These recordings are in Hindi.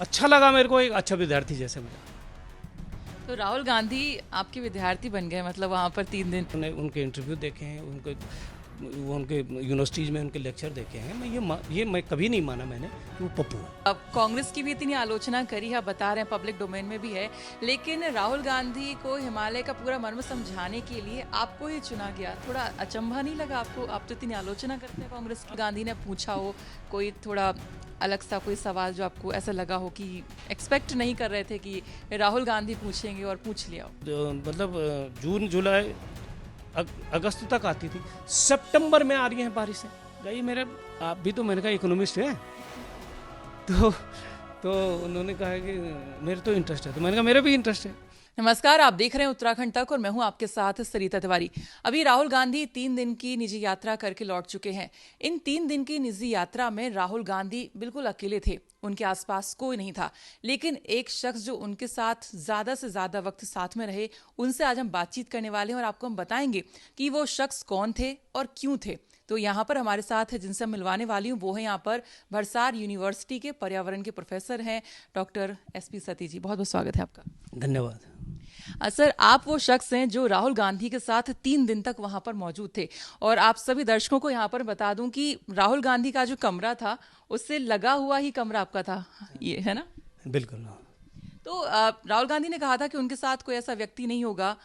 अच्छा लगा मेरे को, एक अच्छा विद्यार्थी जैसे मिला। तो राहुल गांधी आपके विद्यार्थी बन गए, मतलब वहाँ पर 3 दिन? उनके इंटरव्यू देखे हैं, उनके यूनिवर्सिटीज़ में उनके लेक्चर देखे हैं। मैं कभी नहीं माना मैंने कि वो पप्पू है। अब कांग्रेस की भी इतनी आलोचना करी है, बता रहे हैं पब्लिक डोमेन में भी है, लेकिन राहुल गांधी को हिमालय का पूरा मर्म समझाने के लिए आपको ही चुना गया। थोड़ा अचंभा नहीं लगा आपको? आप तो इतनी आलोचना करते हैं कांग्रेस की। गांधी ने पूछा हो कोई थोड़ा अलग सा कोई सवाल जो आपको ऐसा लगा हो कि एक्सपेक्ट नहीं कर रहे थे कि राहुल गांधी पूछेंगे और पूछ लिया हो? मतलब जून जुलाई अगस्त तक आती थी, सितंबर में आ रही हैं बारिशें। गई मेरे, आप भी तो मैंने कहा इकोनॉमिस्ट है, तो उन्होंने कहा कि मेरे तो इंटरेस्ट है, तो मैंने कहा मेरा भी इंटरेस्ट है। नमस्कार, आप देख रहे हैं उत्तराखंड तक और मैं हूं आपके साथ सरिता तिवारी। अभी राहुल गांधी 3 दिन की निजी यात्रा करके लौट चुके हैं। इन 3 दिन की निजी यात्रा में राहुल गांधी बिल्कुल अकेले थे, उनके आसपास कोई नहीं था। लेकिन एक शख्स जो उनके साथ ज्यादा से ज्यादा वक्त साथ में रहे, उनसे आज हम बातचीत करने वाले हैं और आपको हम बताएंगे कि वो शख्स कौन थे और क्यों थे। तो यहाँ पर हमारे साथ है, जिनसे मैं मिलवाने वाली हूँ, वो है यहाँ पर भरसार यूनिवर्सिटी के पर्यावरण के प्रोफेसर हैं डॉक्टर SP सती जी। बहुत बहुत स्वागत है आपका। धन्यवाद। सर, आप वो शख्स हैं जो राहुल गांधी के साथ 3 दिन तक वहां पर मौजूद थे। और आप सभी दर्शकों को यहाँ पर बता दूं कि राहुल गांधी का जो कमरा था उससे लगा हुआ ही कमरा आपका था, ये है ना? बिल्कुल। तो राहुल गांधी ने कहा था कि उनके साथ कोई ऐसा व्यक्ति नहीं होगा।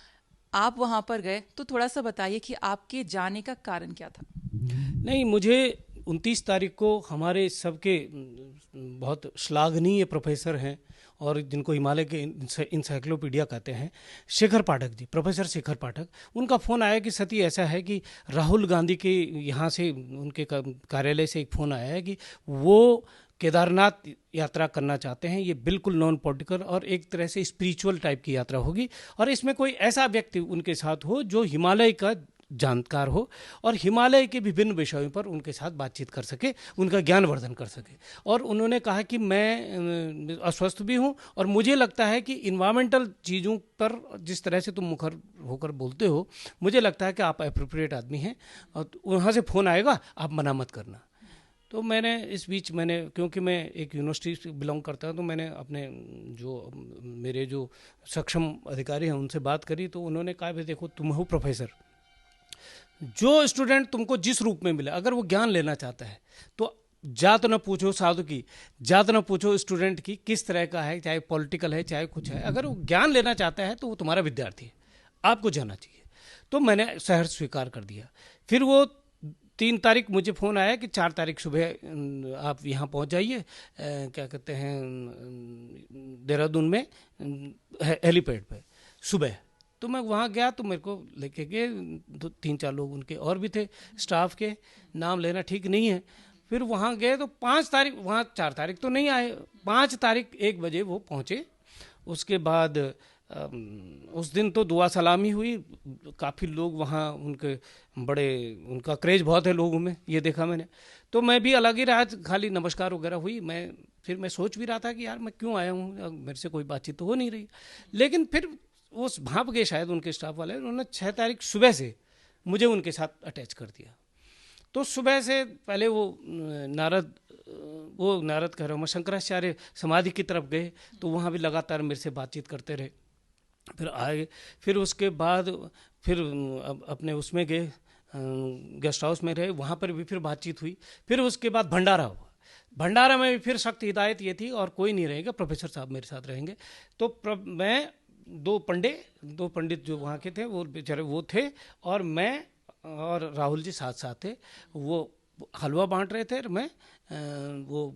आप वहां पर गए, तो थोड़ा सा बताइए कि आपके जाने का कारण क्या था? नहीं, मुझे 29 तारीख को हमारे सबके बहुत श्लाघनीय प्रोफेसर हैं और जिनको हिमालय के इंसाइक्लोपीडिया कहते हैं, शेखर पाठक जी, प्रोफेसर शेखर पाठक, उनका फ़ोन आया कि सती ऐसा है कि राहुल गांधी के यहाँ से, उनके कार्यालय से एक फ़ोन आया है कि वो केदारनाथ यात्रा करना चाहते हैं। ये बिल्कुल नॉन पॉलिटिकल और एक तरह से स्पिरिचुअल टाइप की यात्रा होगी, और इसमें कोई ऐसा व्यक्ति उनके साथ हो जो हिमालय का जानकार हो और हिमालय के विभिन्न विषयों पर उनके साथ बातचीत कर सके, उनका ज्ञानवर्धन कर सके। और उन्होंने कहा कि मैं अस्वस्थ भी हूं और मुझे लगता है कि इन्वायरमेंटल चीज़ों पर जिस तरह से तुम मुखर होकर बोलते हो, मुझे लगता है कि आप अप्रोप्रिएट आदमी हैं, और वहाँ से फ़ोन आएगा, आप मना मत करना। तो मैंने इस बीच क्योंकि मैं एक यूनिवर्सिटी से बिलोंग करता हूँ, तो मैंने अपने मेरे जो सक्षम अधिकारी हैं उनसे बात करी। तो उन्होंने कहा भाई देखो, तुम हो प्रोफेसर, जो स्टूडेंट तुमको जिस रूप में मिले, अगर वो ज्ञान लेना चाहता है तो जात न पूछो साधु की, जात न पूछो स्टूडेंट की किस तरह का है, चाहे पॉलिटिकल है चाहे कुछ है, अगर वो ज्ञान लेना चाहता है तो वो तुम्हारा विद्यार्थी है, आपको जाना चाहिए। तो मैंने शहर स्वीकार कर दिया। फिर वो 3 तारीख मुझे फ़ोन आया कि 4 तारीख सुबह आप यहाँ पहुँच जाइए, क्या कहते हैं, देहरादून में हेलीपैड पे सुबह। तो मैं वहाँ गया, तो मेरे को लेके गए 3-4 लोग उनके और भी थे स्टाफ के, नाम लेना ठीक नहीं है। फिर वहाँ गए तो 5 तारीख, वहाँ 4 तारीख तो नहीं आए, 5 तारीख 1 बजे वो पहुँचे। उसके बाद उस दिन तो दुआ सलामी हुई, काफ़ी लोग वहाँ, उनका क्रेज बहुत है लोगों में, ये देखा मैंने। तो मैं भी अलग ही रहा, खाली नमस्कार वगैरह हुई। फिर मैं सोच भी रहा था कि यार मैं क्यों आया हूँ, मेरे से कोई बातचीत तो हो नहीं रही। लेकिन फिर वो भाप गए शायद उनके स्टाफ वाले, उन्होंने 6 तारीख सुबह से मुझे उनके साथ अटैच कर दिया। तो सुबह से पहले वो नारद कह रहा हूँ मैं, शंकराचार्य समाधि की तरफ गए, तो वहाँ भी लगातार मेरे से बातचीत करते रहे। फिर आए, फिर उसके बाद फिर अपने उसमें गए, गेस्ट हाउस में रहे, वहाँ पर भी फिर बातचीत हुई। फिर उसके बाद भंडारा हुआ, भंडारा में भी फिर सख्त हिदायत ये थी और कोई नहीं रहेगा, प्रोफेसर साहब मेरे साथ रहेंगे। तो मैं दो पंडित जो वहाँ के थे, वो बेचारे वो थे, और मैं और राहुल जी साथ साथ थे। वो हलवा बांट रहे थे और मैं वो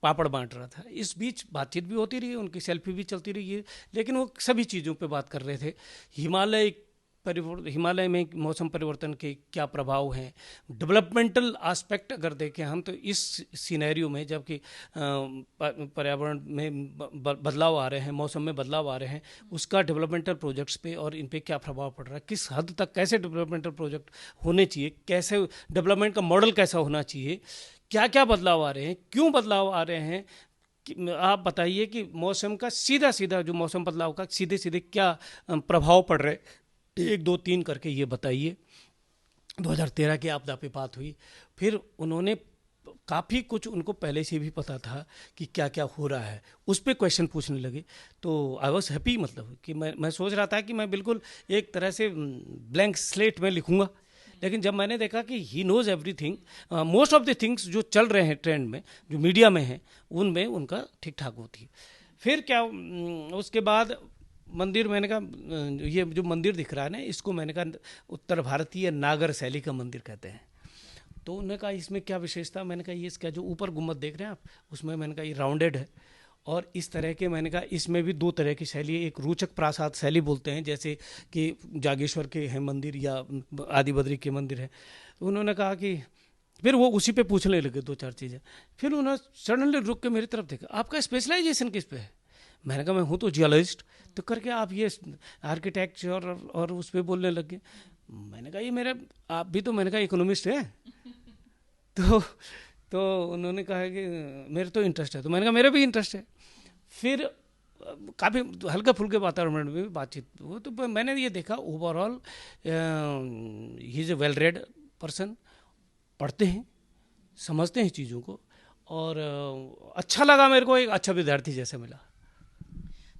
पापड़ बांट रहा था। इस बीच बातचीत भी होती रही, उनकी सेल्फी भी चलती रही है, लेकिन वो सभी चीज़ों पे बात कर रहे थे। हिमालय में मौसम परिवर्तन के क्या प्रभाव हैं, डेवलपमेंटल एस्पेक्ट अगर देखें हम, तो इस सिनेरियो में जबकि पर्यावरण में बदलाव आ रहे हैं, मौसम में बदलाव आ रहे हैं, उसका डेवलपमेंटल प्रोजेक्ट्स पे और इन पे क्या प्रभाव पड़ रहा है, किस हद तक कैसे डेवलपमेंटल प्रोजेक्ट होने चाहिए, कैसे डेवलपमेंट का मॉडल कैसा होना चाहिए, क्या क्या बदलाव आ रहे हैं, क्यों बदलाव आ रहे हैं, आप बताइए कि मौसम का सीधा सीधा जो मौसम बदलाव का सीधे सीधे क्या प्रभाव पड़ रहे, 1 2 3 करके ये बताइए। 2013 की आपदा पे बात हुई। फिर उन्होंने काफ़ी कुछ उनको पहले से भी पता था कि क्या क्या हो रहा है, उस पर क्वेश्चन पूछने लगे। तो आई वॉज हैप्पी, मतलब कि मैं सोच रहा था कि मैं बिल्कुल एक तरह से ब्लैंक स्लेट में लिखूंगा, लेकिन जब मैंने देखा कि he knows everything, most of the things जो चल रहे हैं ट्रेंड में, जो मीडिया में हैं, उनमें उनका ठीक ठाक होती है। फिर क्या, उसके बाद मंदिर, मैंने कहा ये जो मंदिर दिख रहा है ना, इसको मैंने कहा उत्तर भारतीय नागर शैली का मंदिर कहते हैं। तो उन्होंने कहा इसमें क्या विशेषता, मैंने कहा ये इसका जो ऊपर गुम्बद देख रहे हैं आप, उसमें मैंने कहा ये राउंडेड है, और इस तरह के, मैंने कहा इसमें भी दो तरह की शैली है। एक रोचक प्रासाद शैली बोलते हैं, जैसे कि जागेश्वर के हैं मंदिर या आदि बद्री के मंदिर है। तो उन्होंने कहा कि, फिर वो उसी पे पूछने लगे दो चार चीज़ें। फिर उन्होंने सडनली रुक के मेरी तरफ देखा, आपका स्पेशलाइजेशन किस पे है? मैंने कहा मैं हूँ तो जियोलॉजिस्ट। तो करके आप ये आर्किटेक्चर और उस पर बोलने लगे। मैंने कहा ये मेरा, आप भी तो, मैंने कहा इकोनॉमिस्ट है। तो उन्होंने कहा कि मेरे तो इंटरेस्ट है। तो मैंने कहा मेरा भी इंटरेस्ट है। फिर काफ़ी हल्के फुल्के वातावरण में भी बातचीत हो। तो मैंने ये देखा overall he is a well read person, पढ़ते हैं, समझते हैं चीज़ों को, और अच्छा लगा मेरे को, एक अच्छा विद्यार्थी जैसे मिला।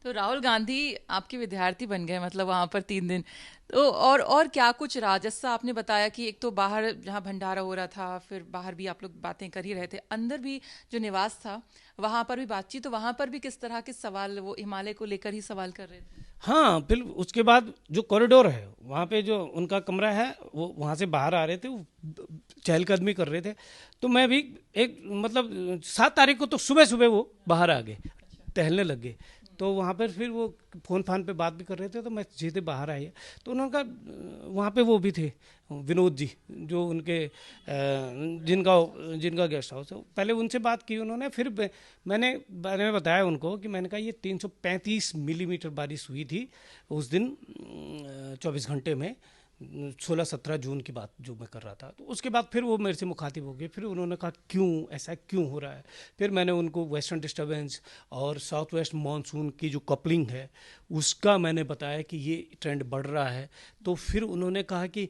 तो राहुल गांधी आपके विद्यार्थी बन गए, मतलब वहाँ पर 3 दिन। तो और क्या कुछ रहा? जैसा आपने बताया कि एक तो बाहर जहाँ भंडारा हो रहा था, फिर बाहर भी आप लोग बातें कर ही रहे थे, अंदर भी जो निवास था वहाँ पर भी बातचीत, तो वहाँ पर भी किस तरह के सवाल, वो हिमालय को लेकर ही सवाल कर रहे थे? हाँ, फिर उसके बाद जो कॉरिडोर है वहाँ पे, जो उनका कमरा है, वो वहाँ से बाहर आ रहे थे, वो चहलकदमी कर रहे थे। तो मैं भी एक, मतलब 7 तारीख को तो सुबह सुबह वो बाहर आ गए, टहलने लग गए। तो वहाँ पर फिर वो फ़ोन पे बात भी कर रहे थे, तो मैं सीधे बाहर आई। तो उन्होंने कहा, वहाँ पे वो भी थे विनोद जी, जो उनके जिनका गेस्ट हाउस है, पहले उनसे बात की उन्होंने। फिर मैंने बताया उनको कि मैंने कहा ये 335 मिलीमीटर बारिश हुई थी उस दिन 24 घंटे में, 16-17 जून की बात जो मैं कर रहा था। तो उसके बाद फिर वो मेरे से मुखातिब हो गए। फिर उन्होंने कहा क्यों ऐसा क्यों हो रहा है। फिर मैंने उनको वेस्टर्न डिस्टर्बेंस और साउथ वेस्ट मानसून की जो कपलिंग है उसका मैंने बताया कि ये ट्रेंड बढ़ रहा है। तो फिर उन्होंने कहा कि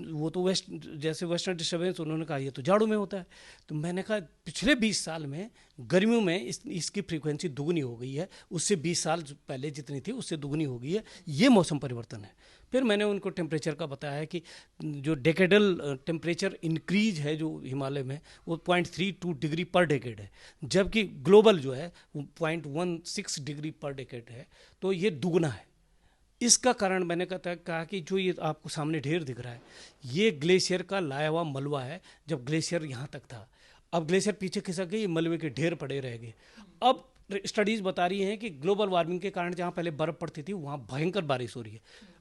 वो तो जैसे वेस्टर्न डिस्टर्बेंस, उन्होंने कहा ये तो जाड़ों में होता है। तो मैंने कहा पिछले 20 साल में गर्मियों में इसकी फ्रीक्वेंसी दुगनी हो गई है, उससे 20 साल पहले जितनी थी उससे दुगनी हो गई है, ये मौसम परिवर्तन है। फिर मैंने उनको टेम्परेचर का बताया कि जो डेकेडल टेम्परेचर इंक्रीज है जो हिमालय में, वो 0.32 डिग्री पर डेकेड है, जबकि ग्लोबल जो है वो 0.16 डिग्री पर डेकेड है। तो ये दुगना है। इसका कारण मैंने कहा कि जो ये आपको सामने ढेर दिख रहा है, ये ग्लेशियर का लाया हुआ मलबा है। जब ग्लेशियर यहाँ तक था, अब ग्लेशियर पीछे खिसक गई, मलबे के ढेर पड़े रह गए। अब स्टडीज़ बता रही हैं कि ग्लोबल वार्मिंग के कारण जहाँ पहले बर्फ़ पड़ती थी वहाँ भयंकर बारिश हो रही है।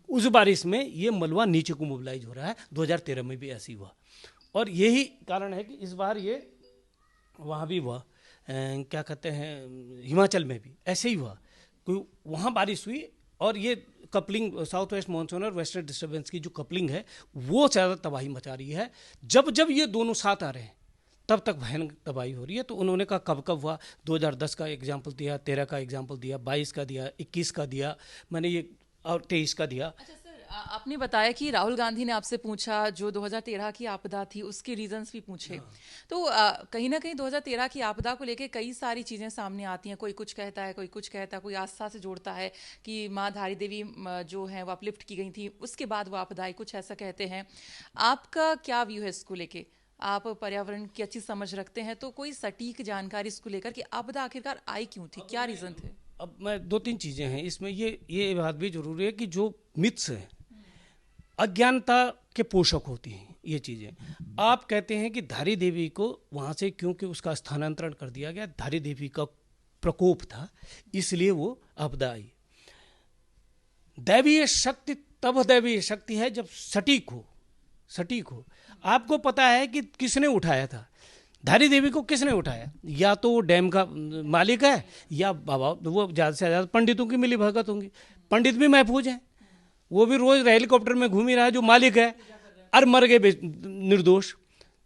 उस बारिश में ये मलबा नीचे को मोबिलाइज हो रहा है। 2013 में भी ऐसी हुआ, और यही कारण है कि इस बार ये वहाँ भी हुआ, क्या कहते हैं, हिमाचल में भी ऐसे ही हुआ। कोई वहाँ बारिश हुई, और ये कपलिंग साउथ वेस्ट मानसून और वेस्टर्न डिस्टर्बेंस की जो कपलिंग है वो ज़्यादा तबाही मचा रही है। जब जब ये दोनों साथ आ रहे हैं तब तक भयानक तबाही हो रही है। तो उन्होंने कहा कब कब हुआ, 2010 का एग्जाम्पल दिया, 13 का एग्जाम्पल दिया, 22 का दिया, 21 का दिया मैंने ये, और 23 का दिया। अच्छा सर, आपने बताया कि राहुल गांधी ने आपसे पूछा जो 2013 की आपदा थी उसके रीजंस भी पूछे। हाँ। तो कहीं ना कहीं 2013 की आपदा को लेके कई सारी चीज़ें सामने आती हैं। कोई कुछ कहता है, कोई कुछ कहता है, कोई आस्था से जोड़ता है कि माँ धारी देवी जो है वो अपलिफ्ट की गई थी, उसके बाद वो आपदा आई, कुछ ऐसा कहते हैं। आपका क्या व्यू है इसको लेके? आप पर्यावरण की अच्छी समझ रखते हैं, तो कोई सटीक जानकारी इसको लेकर कि आपदा आखिरकार आई क्यों थी, क्या रीज़न थे? अब मैं 2-3 चीज़ें हैं इसमें, ये बात भी जरूरी है कि जो मिथ्स हैं अज्ञानता के पोषक होती हैं ये चीज़ें। आप कहते हैं कि धारी देवी को वहाँ से क्योंकि उसका स्थानांतरण कर दिया गया, धारी देवी का प्रकोप था इसलिए वो आपदा आई। दैवीय शक्ति तब दैवीय शक्ति है जब सटीक हो। आपको पता है कि किसने उठाया था धारी देवी को, किसने उठाया? या तो वो डैम का मालिक है, या बाबा वो ज़्यादा से ज़्यादा पंडितों की मिली भगत होंगी। पंडित भी महफूज हैं, वो भी रोज हेलीकॉप्टर में घूम ही रहा है जो मालिक है, और मर गए निर्दोष।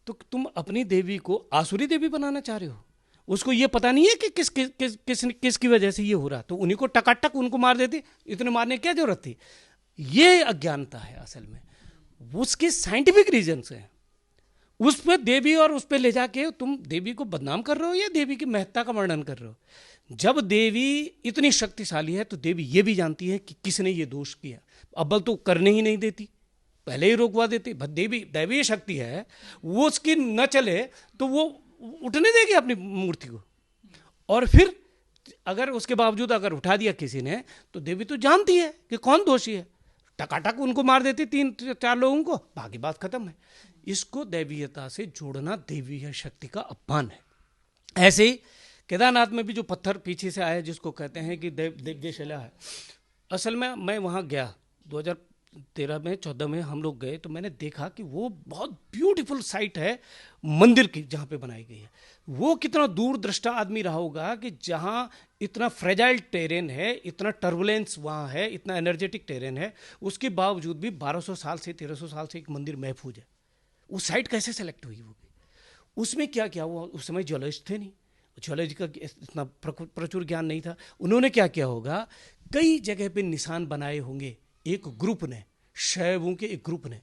तो तुम अपनी देवी को आसुरी देवी बनाना चाह रहे हो। उसको ये पता नहीं है कि किसकी वजह से ये हो रहा, तो उन्हीं को टकाटक उनको मार देती। इतने मारने की क्या जरूरत थी? ये अज्ञानता है असल में। उसके साइंटिफिक रीजन्स हैं, उस पर देवी और उस पर ले जाके तुम देवी को बदनाम कर रहे हो या देवी की महत्ता का वर्णन कर रहे हो। जब देवी इतनी शक्तिशाली है तो देवी ये भी जानती है कि किसने ये दोष किया, अव्वल तो करने ही नहीं देती, पहले ही रोकवा देती। देवी दैवीय शक्ति है, वो उसकी न चले तो वो उठने देगी अपनी मूर्ति को। और फिर अगर उसके बावजूद अगर उठा दिया किसी ने तो देवी तो जानती है कि कौन दोषी है, टकाटक उनको मार देती 3-4 लोगों को, बाकी बात खत्म है। इसको दैवीयता से जोड़ना देवीय शक्ति का अपमान है। ऐसे ही केदारनाथ में भी जो पत्थर पीछे से आया जिसको कहते हैं कि दिव्य शिला है, असल में मैं वहाँ गया 2013 में 14 में हम लोग गए तो मैंने देखा कि वो बहुत ब्यूटीफुल साइट है मंदिर की जहाँ पे बनाई गई है। वो कितना दूरदृष्टा आदमी रहा होगा कि जहाँ इतना फ्रेजाइल टेरेन है, इतना टर्बुलेंस वहाँ है, इतना एनर्जेटिक टेरेन है, उसके बावजूद भी 1200 साल से 1300 साल से एक मंदिर महफूज है। वो साइट कैसे सेलेक्ट हुई होगी, उसमें क्या क्या हुआ। उस समय ज्योलॉजिस्ट थे नहीं, ज्योलॉजी का इतना प्रचुर ज्ञान नहीं था। उन्होंने क्या किया होगा, कई जगह पे निशान बनाए होंगे एक ग्रुप ने, शैवों के एक ग्रुप ने,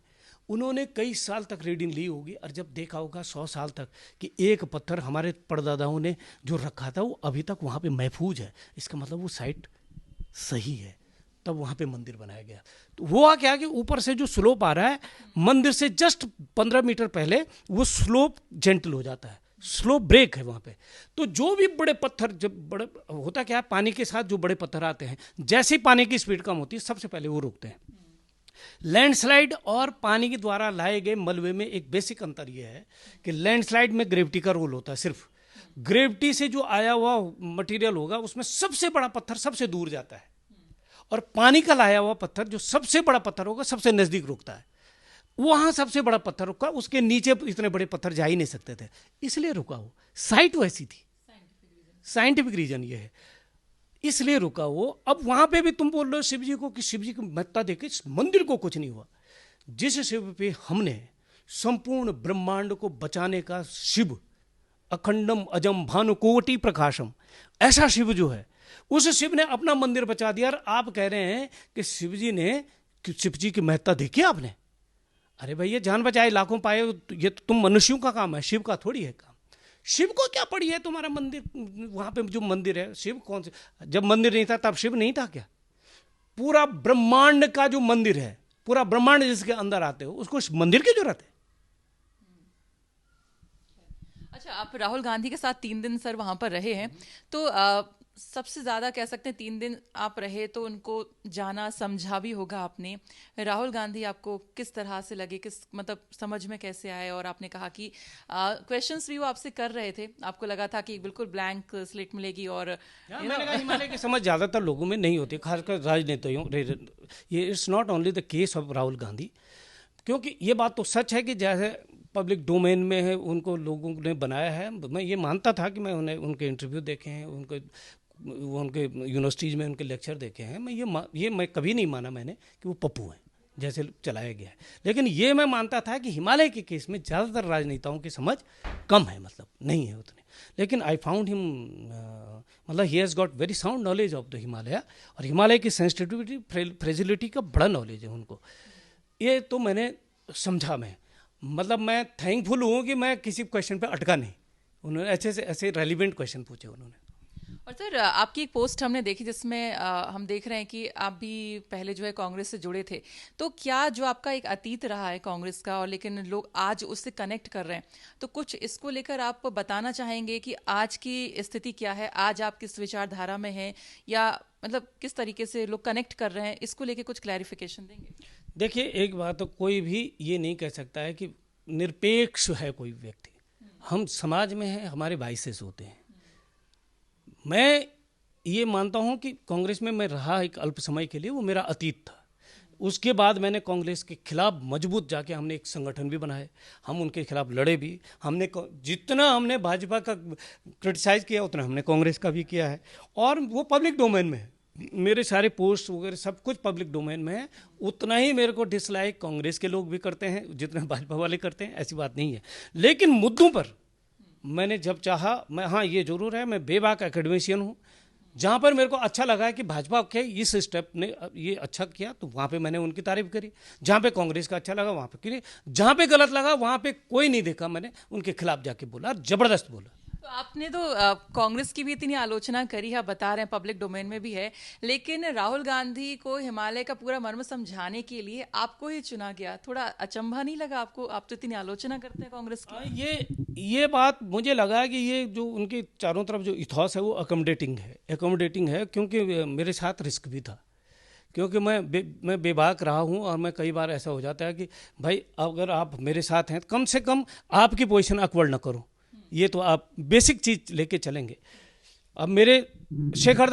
उन्होंने कई साल तक रीडिंग ली होगी और जब देखा होगा 100 साल तक कि एक पत्थर हमारे परदादाओं ने जो रखा था वो अभी तक वहाँ पे महफूज है, इसका मतलब वो साइट सही है, तब वहाँ पे मंदिर बनाया गया। तो हुआ क्या कि ऊपर से जो स्लोप आ रहा है मंदिर से जस्ट 15 मीटर पहले वो स्लोप जेंटल हो जाता है, स्लोप ब्रेक है वहाँ पे। तो जो भी बड़े पत्थर, जब बड़े होता क्या है पानी के साथ जो बड़े पत्थर आते हैं, जैसे ही पानी की स्पीड कम होती है सबसे पहले वो रुकते हैं। लैंडस्लाइड और पानी के द्वारा लाए गए मलबे में एक बेसिक अंतर यह है कि लैंडस्लाइड में ग्रेविटी का रोल होता है, सिर्फ ग्रेविटी से जो आया हुआ मटेरियल होगा उसमें सबसे बड़ा पत्थर सबसे दूर जाता है, और पानी का लाया हुआ पत्थर जो सबसे बड़ा पत्थर होगा सबसे नजदीक रुकता है। वहां सबसे बड़ा पत्थर रुका, उसके नीचे इतने बड़े पत्थर जा ही नहीं सकते थे, इसलिए रुका। वो साइट वैसी थी, साइंटिफिक रीजन ये है, इसलिए रुका वो। अब वहां पे भी तुम बोल रहे हो शिव जी को कि शिव जी की महत्ता देखे, इस मंदिर को कुछ नहीं हुआ। जिस शिव पे हमने संपूर्ण ब्रह्मांड को बचाने का, शिव अखंडम अजम भानुकोटि प्रकाशम, ऐसा शिव जो है, उस शिव ने अपना मंदिर बचा दिया। और आप कह रहे हैं कि शिव जी की महत्ता देखी आपने? अरे भाई ये जान बचाए लाखों पाए, ये तो तुम मनुष्यों का काम है, शिव का थोड़ी है काम। शिव को क्या पड़ी है तुम्हारा मंदिर, वहां पे जो मंदिर है शिव कौन से, जब मंदिर नहीं था तब शिव नहीं था क्या? पूरा ब्रह्मांड का जो मंदिर है, पूरा ब्रह्मांड जिसके अंदर आते हो, उसको मंदिर की जरूरत है? अच्छा, आप राहुल गांधी के साथ 3 दिन सर वहां पर रहे हैं, तो सबसे ज्यादा कह सकते हैं 3 दिन आप रहे तो उनको जाना समझा भी होगा आपने। राहुल गांधी आपको किस तरह से लगे, किस मतलब समझ में कैसे आए? और आपने कहा कि क्वेश्चंस भी वो आपसे कर रहे थे, आपको लगा था कि बिल्कुल ब्लैंक स्लेट मिलेगी। और मैंने कहा हिमालय की समझ ज़्यादातर लोगों में नहीं होती, खासकर राजनेताओं। ये it's not only the case of Rahul Gandhi, क्योंकि ये बात तो सच है कि जैसे पब्लिक डोमेन में है उनको लोगों ने बनाया है। मैं ये मानता था कि मैं उन्हें उनके इंटरव्यू देखे हैं, उनके यूनिवर्सिटीज़ में उनके लेक्चर देखे हैं। मैं कभी नहीं माना मैंने कि वो पप्पू हैं जैसे चलाया गया है। लेकिन ये मैं मानता था कि हिमालय के केस में ज़्यादातर राजनेताओं की समझ कम है, मतलब नहीं है उतने। लेकिन आई फाउंड हिम, मतलब he has got very sound knowledge of the Himalaya, और हिमालय की सेंसिटिविटी फ्रेजिलिटी का बड़ा नॉलेज है उनको। ये तो मैंने समझा। मतलब मैं थैंकफुल हूँ कि मैं किसी क्वेश्चन पे अटका नहीं, उन्होंने अच्छे से ऐसे रेलिवेंट क्वेश्चन पूछे उन्होंने। और सर आपकी एक पोस्ट हमने देखी जिसमें हम देख रहे हैं कि आप भी पहले जो है कांग्रेस से जुड़े थे, तो क्या जो आपका एक अतीत रहा है कांग्रेस का, और लेकिन लोग आज उससे कनेक्ट कर रहे हैं, तो कुछ इसको लेकर आप बताना चाहेंगे कि आज की स्थिति क्या है, आज आप किस विचारधारा में हैं, या मतलब किस तरीके से लोग कनेक्ट कर रहे हैं, इसको लेके कुछ क्लैरिफिकेशन देंगे? देखिए, एक बात तो कोई भी ये नहीं कह सकता है कि निरपेक्ष है कोई व्यक्ति। हम समाज में हैं, हमारे बाइसेस होते हैं। मैं ये मानता हूँ कि कांग्रेस में मैं रहा एक अल्प समय के लिए, वो मेरा अतीत था। उसके बाद मैंने कांग्रेस के खिलाफ मजबूत जाके हमने एक संगठन भी बनाए, हम उनके खिलाफ लड़े भी। हमने जितना हमने भाजपा का क्रिटिसाइज़ किया उतना हमने कांग्रेस का भी किया है, और वो पब्लिक डोमेन में है। मेरे सारे पोस्ट वगैरह सब कुछ पब्लिक डोमेन में है। उतना ही मेरे को डिसलाइक कांग्रेस के लोग भी करते हैं जितना भाजपा वाले करते हैं, ऐसी बात नहीं है। लेकिन मुद्दों पर मैंने जब चाहा, मैं, हाँ ये जरूर है, मैं बेबाक एकेडमिशियन हूँ, जहाँ पर मेरे को अच्छा लगा है कि भाजपा के इस स्टेप ने ये अच्छा किया तो वहाँ पे मैंने उनकी तारीफ करी, जहाँ पे कांग्रेस का अच्छा लगा वहाँ पे करी, जहाँ पे गलत लगा वहाँ पे कोई नहीं देखा, मैंने उनके खिलाफ जाके बोला और जबरदस्त बोला। तो आपने तो कांग्रेस की भी इतनी आलोचना करी है, बता रहे हैं पब्लिक डोमेन में भी है, लेकिन राहुल गांधी को हिमालय का पूरा मर्म समझाने के लिए आपको ही चुना गया। थोड़ा अचंभा नहीं लगा आपको? आप तो इतनी आलोचना करते हैं कांग्रेस की। ये बात मुझे लगा कि ये जो उनके चारों तरफ जो इथॉस है वो अकोमोडेटिंग है, क्योंकि मेरे साथ रिस्क भी था, क्योंकि मैं बेबाक रहा हूँ और मैं कई बार ऐसा हो जाता है कि भाई अगर आप मेरे साथ हैं तो कम से कम आपकी पोजीशन अकवर्ड ना करो, ये तो आप बेसिक चीज लेके चलेंगे। अब मेरे शेखर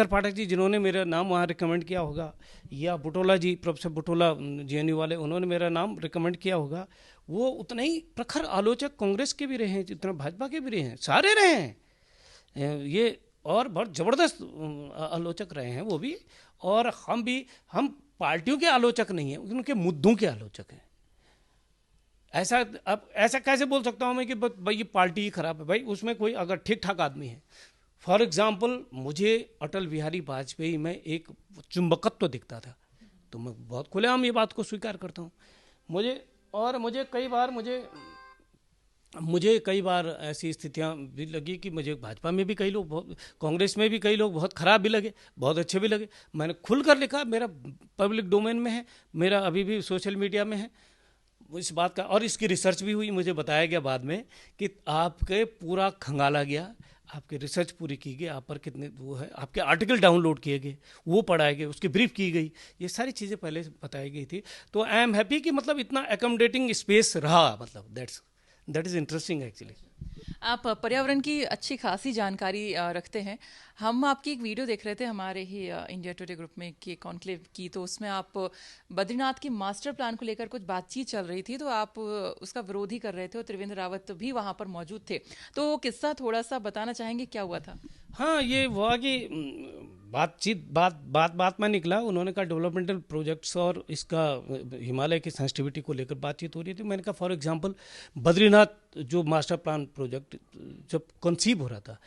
पाठक जी जिन्होंने मेरा नाम वहाँ रिकमेंड किया होगा, या बुटोला जी, प्रोफेसर बुटोला जेएनयू वाले, उन्होंने मेरा नाम रिकमेंड किया होगा, वो उतने ही प्रखर आलोचक कांग्रेस के भी रहे हैं जितना भाजपा के भी रहे हैं, सारे रहे हैं ये, और बहुत ज़बरदस्त आलोचक रहे हैं वो भी। और हम पार्टियों के आलोचक नहीं हैं, उनके मुद्दों के आलोचक हैं। ऐसा कैसे बोल सकता हूँ मैं कि भाई ये पार्टी ही खराब है? भाई उसमें कोई अगर ठीक ठाक आदमी है, फॉर एग्जाम्पल मुझे अटल बिहारी वाजपेयी में एक चुंबकत्व दिखता था, तो मैं बहुत खुलेआम ये बात को स्वीकार करता हूँ। मुझे कई बार ऐसी स्थितियाँ भी लगी कि मुझे भाजपा में भी कई लोग बहुत, कांग्रेस में भी कई लोग बहुत खराब भी लगे, बहुत अच्छे भी लगे। मैंने खुलकर लिखा, मेरा पब्लिक डोमेन में है, मेरा अभी भी सोशल मीडिया में है इस बात का, और इसकी रिसर्च भी हुई। मुझे बताया गया बाद में कि आपके पूरा खंगाला गया, आपकी रिसर्च पूरी की गई, आप पर कितने वो है, आपके आर्टिकल डाउनलोड किए गए, वो पढ़ाए गए, उसकी ब्रीफ की गई, ये सारी चीज़ें पहले से बताई गई थी। तो आई एम हैप्पी कि मतलब इतना एकोमोडेटिंग स्पेस रहा, मतलब दैट इज़ इंटरेस्टिंग एक्चुअली। आप पर्यावरण की अच्छी खासी जानकारी रखते हैं। हम आपकी एक वीडियो देख रहे थे हमारे ही इंडिया टुडे ग्रुप में कि कॉन्क्लेव की, तो उसमें आप बद्रीनाथ की मास्टर प्लान को लेकर कुछ बातचीत चल रही थी, तो आप उसका विरोध ही कर रहे थे और त्रिवेंद्र रावत भी वहां पर मौजूद थे। तो वो किस्सा थोड़ा सा बताना चाहेंगे, क्या हुआ था? हाँ, ये हुआ कि बात में निकला, उन्होंने कहा डेवलपमेंटल प्रोजेक्ट्स और इसका हिमालय की सेंसिटिविटी को लेकर बातचीत हो रही थी। मैंने कहा फॉर एग्जांपल बद्रीनाथ जो मास्टर प्लान प्रोजेक्ट जब कंसीव हो रहा था,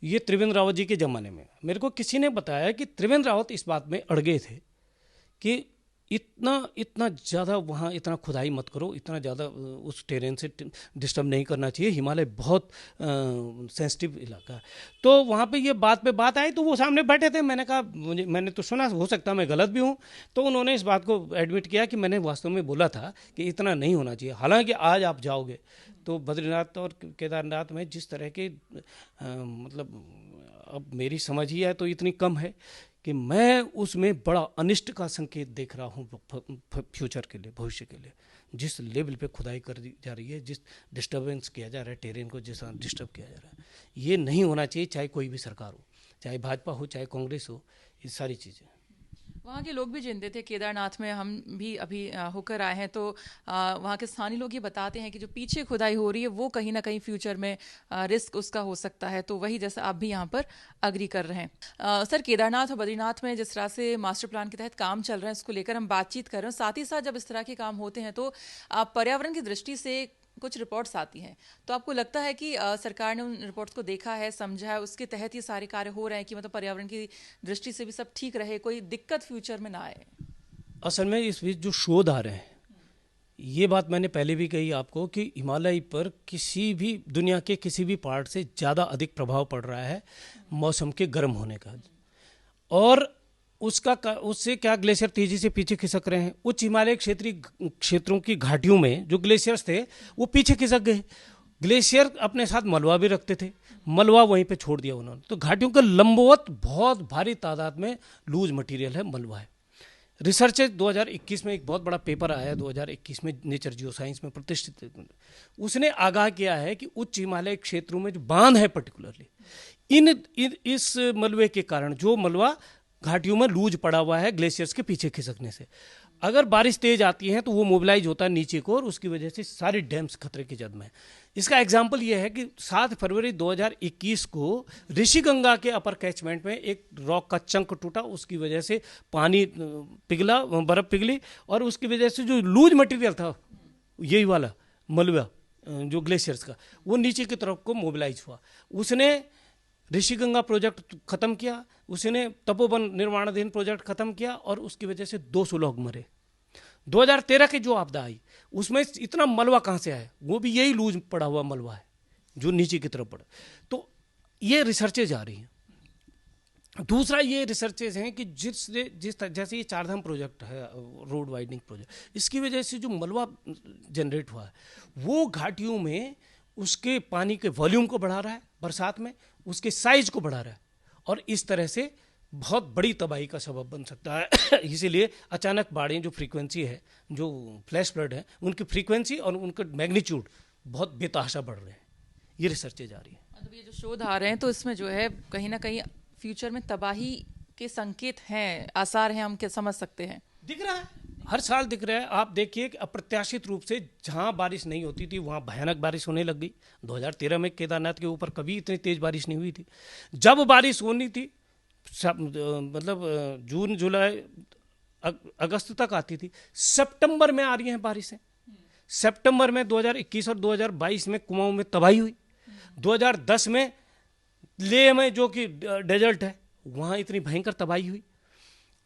ये त्रिवेंद्र रावत जी के ज़माने में, मेरे को किसी ने बताया कि त्रिवेंद्र रावत इस बात में अड़ गए थे कि इतना ज़्यादा वहाँ इतना खुदाई मत करो, इतना ज़्यादा उस टेरेन से डिस्टर्ब नहीं करना चाहिए, हिमालय बहुत सेंसिटिव इलाका है। तो वहाँ पे ये बात पे बात आई, तो वो सामने बैठे थे, मैंने कहा मैंने तो सुना, हो सकता है मैं गलत भी हूँ। तो उन्होंने इस बात को एडमिट किया कि मैंने वास्तव में बोला था कि इतना नहीं होना चाहिए। हालांकि आज आप जाओगे तो बद्रीनाथ और केदारनाथ में जिस तरह के मतलब अब मेरी समझ ही है तो इतनी कम है कि मैं उसमें बड़ा अनिष्ट का संकेत देख रहा हूँ फ्यूचर के लिए, भविष्य के लिए। जिस लेवल पे खुदाई कर दी जा रही है, जिस डिस्टर्बेंस किया जा रहा है, टेरेन को जिस डिस्टर्ब किया जा रहा है, ये नहीं होना चाहिए, चाहे कोई भी सरकार हो, चाहे भाजपा हो, चाहे कांग्रेस हो, ये सारी चीज़ें। वहाँ के लोग भी जिनते थे केदारनाथ में, हम भी अभी होकर आए हैं, तो वहाँ के स्थानीय लोग ये बताते हैं कि जो पीछे खुदाई हो रही है वो कहीं ना कहीं फ्यूचर में रिस्क उसका हो सकता है। तो वही जैसा आप भी यहाँ पर अग्री कर रहे हैं। सर, केदारनाथ और बद्रीनाथ में जिस तरह से मास्टर प्लान के तहत काम चल रहा है, उसको लेकर हम बातचीत कर रहे हैं। साथ ही साथ जब इस तरह के काम होते हैं तो पर्यावरण की दृष्टि से कुछ रिपोर्ट्स आती हैं, तो आपको लगता है कि सरकार ने उन रिपोर्ट्स को देखा है, समझा है, उसके तहत ये सारे कार्य हो रहे हैं कि मतलब पर्यावरण की दृष्टि से भी सब ठीक रहे, कोई दिक्कत फ्यूचर में ना आए? असल में इस बीच जो शोध आ रहे हैं, ये बात मैंने पहले भी कही आपको कि हिमालय पर किसी भी दुनिया के किसी भी पार्ट से ज़्यादा अधिक प्रभाव पड़ रहा है मौसम के गर्म होने का, और उससे क्या ग्लेशियर तेजी से पीछे खिसक रहे हैं। उच्च हिमालय क्षेत्रों की घाटियों में जो ग्लेशियर्स थे वो पीछे खिसक गए। ग्लेशियर अपने साथ मलबा भी रखते थे, मलबा वहीं पे छोड़ दिया उन्होंने। तो घाटियों के लंबवत बहुत भारी तादाद में लूज मटेरियल है, मलबा है। रिसर्च 2021 में एक बहुत बड़ा पेपर आया है, 2021 में नेचर जियोसाइंस में प्रतिष्ठित, उसने आगाह किया है कि उच्च हिमालय क्षेत्रों में जो बांध है पर्टिकुलरली इस मलबे के कारण, जो मलबा घाटियों में लूज पड़ा हुआ है ग्लेशियर्स के पीछे खिसकने से, अगर बारिश तेज आती है तो वो मोबिलाइज होता है नीचे को, और उसकी वजह से सारे डैम्स खतरे की जद में है। इसका एग्जाम्पल ये है कि 7 फरवरी 2021 को ऋषिगंगा के अपर कैचमेंट में एक रॉक का चंक टूटा, उसकी वजह से पानी पिघला, बर्फ पिघली, और उसकी वजह से जो लूज मटेरियल था, यही वाला मलबा जो ग्लेशियर्स का, वो नीचे की तरफ को मोबिलाइज हुआ। उसने ऋषिगंगा प्रोजेक्ट खत्म किया, उसने तपोवन निर्माणाधीन प्रोजेक्ट खत्म किया और उसकी वजह से 200 लोग मरे। 2013 की जो आपदा आई उसमें इतना मलबा कहाँ से आया? वो भी यही लूज पड़ा हुआ मलबा है जो नीचे की तरफ पड़ा। तो ये रिसर्चेज आ रही हैं। दूसरा ये रिसर्चेज हैं कि जैसे ये चारधाम प्रोजेक्ट है, रोड वाइडनिंग प्रोजेक्ट, इसकी वजह से जो मलबा जनरेट हुआ है वो घाटियों में उसके पानी के वॉल्यूम को बढ़ा रहा है, बरसात में उसके साइज को बढ़ा रहा है और इस तरह से बहुत बड़ी तबाही का सबब बन सकता है। इसीलिए अचानक बाढ़ें जो फ्रीक्वेंसी है, जो फ्लैश फ्लड है, उनकी फ्रीक्वेंसी और उनका मैग्नीट्यूड बहुत बेतहाशा बढ़ रहे हैं। ये रिसर्चेज आ रही है। मतलब ये जो शोध आ रहे हैं तो इसमें जो है कहीं ना कहीं फ्यूचर में तबाही के संकेत हैं, आसार हैं, हम क्या समझ सकते हैं? दिख रहा है, हर साल दिख रहा है। आप देखिए कि अप्रत्याशित रूप से जहां बारिश नहीं होती थी वहां भयानक बारिश होने लग गई। 2013 में केदारनाथ के ऊपर कभी इतनी तेज बारिश नहीं हुई थी। जब बारिश होनी थी मतलब जून जुलाई अगस्त तक आती थी, सितंबर में आ रही हैं बारिशें। सितंबर में 2021 और 2022 में कुमाऊं में तबाही हुई। 2010 में लेह में जो कि डेजर्ट है वहाँ इतनी भयंकर तबाही हुई।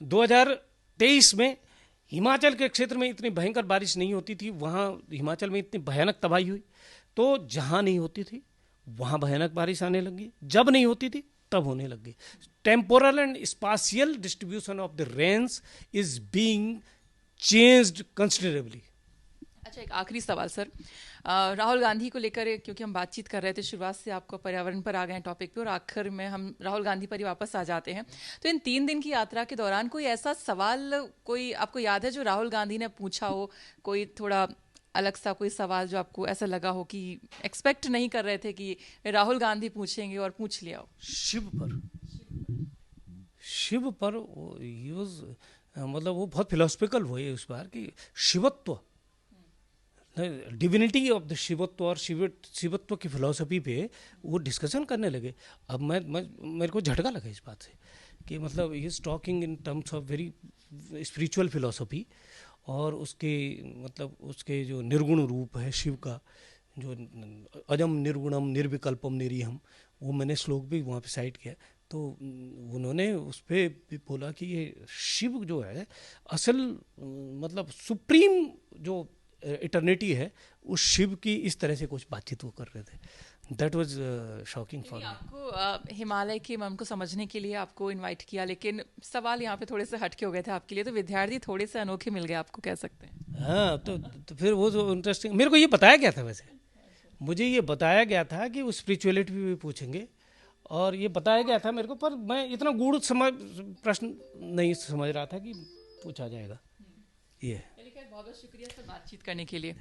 2023 में हिमाचल के क्षेत्र में इतनी भयंकर बारिश नहीं होती थी, वहाँ हिमाचल में इतनी भयानक तबाही हुई। तो जहाँ नहीं होती थी वहाँ भयानक बारिश आने लगी, जब नहीं होती थी तब होने लगी। Temporal and spatial distribution of the rains is being changed considerably. अच्छा, एक आखिरी सवाल सर, राहुल गांधी को लेकर, क्योंकि हम बातचीत कर रहे थे शुरुआत से आपको पर्यावरण पर आ गए हैं टॉपिक पे और आखिर में हम राहुल गांधी पर ही वापस आ जाते हैं। तो इन 3 दिन की यात्रा के दौरान कोई ऐसा सवाल कोई आपको याद है जो राहुल गांधी ने पूछा हो, कोई थोड़ा अलग सा कोई सवाल जो आपको ऐसा लगा हो कि एक्सपेक्ट नहीं कर रहे थे कि राहुल गांधी पूछेंगे और पूछ लिया हो? शिव पर मतलब वो बहुत फिलोसफिकल हुए उस बार कि शिवत्व, डिविनिटी ऑफ द शिवत्व और शिवत्व की फिलॉसफी पे वो डिस्कशन करने लगे। अब मेरे को झटका लगा इस बात से कि मतलब he is talking in terms of very spiritual philosophy और उसके मतलब उसके जो निर्गुण रूप है शिव का, जो अजम निर्गुणम निर्विकल्पम निरीहम, वो मैंने श्लोक भी वहाँ पे साइट किया। तो उन्होंने उस पर भी बोला कि ये शिव जो है असल मतलब सुप्रीम जो इटर्निटी है, उस शिव की इस तरह से कुछ बातचीत वो कर रहे थे। That was shocking for me. आपको हिमालय के मर्म को समझने के लिए आपको इनवाइट किया, लेकिन सवाल यहाँ पे थोड़े से हटके हो गए थे आपके लिए, तो विद्यार्थी थोड़े से अनोखे मिल गए आपको, कह सकते हैं। हाँ, तो फिर वो जो इंटरेस्टिंग, मेरे को ये बताया गया था, वैसे मुझे ये बताया गया था कि वो स्पिरिचुअलिटी भी पूछेंगे और ये बताया गया था मेरे को, पर मैं इतना गूढ़ प्रश्न नहीं समझ रहा था कि पूछा जाएगा। ये बहुत बहुत शुक्रिया सर बातचीत करने के लिए।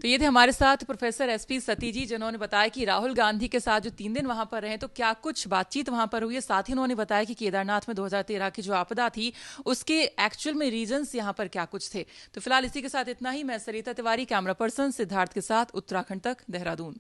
तो ये थे हमारे साथ प्रोफेसर एसपी सती जी, जिन्होंने बताया कि राहुल गांधी के साथ जो 3 दिन वहां पर रहे तो क्या कुछ बातचीत वहां पर हुई है। साथ ही उन्होंने बताया कि केदारनाथ में 2013 की जो आपदा थी उसके एक्चुअल में रीजंस यहाँ पर क्या कुछ थे। तो फिलहाल इसी के साथ इतना ही। मैं सरिता तिवारी, कैमरा पर्सन सिद्धार्थ के साथ, उत्तराखंड तक, देहरादून।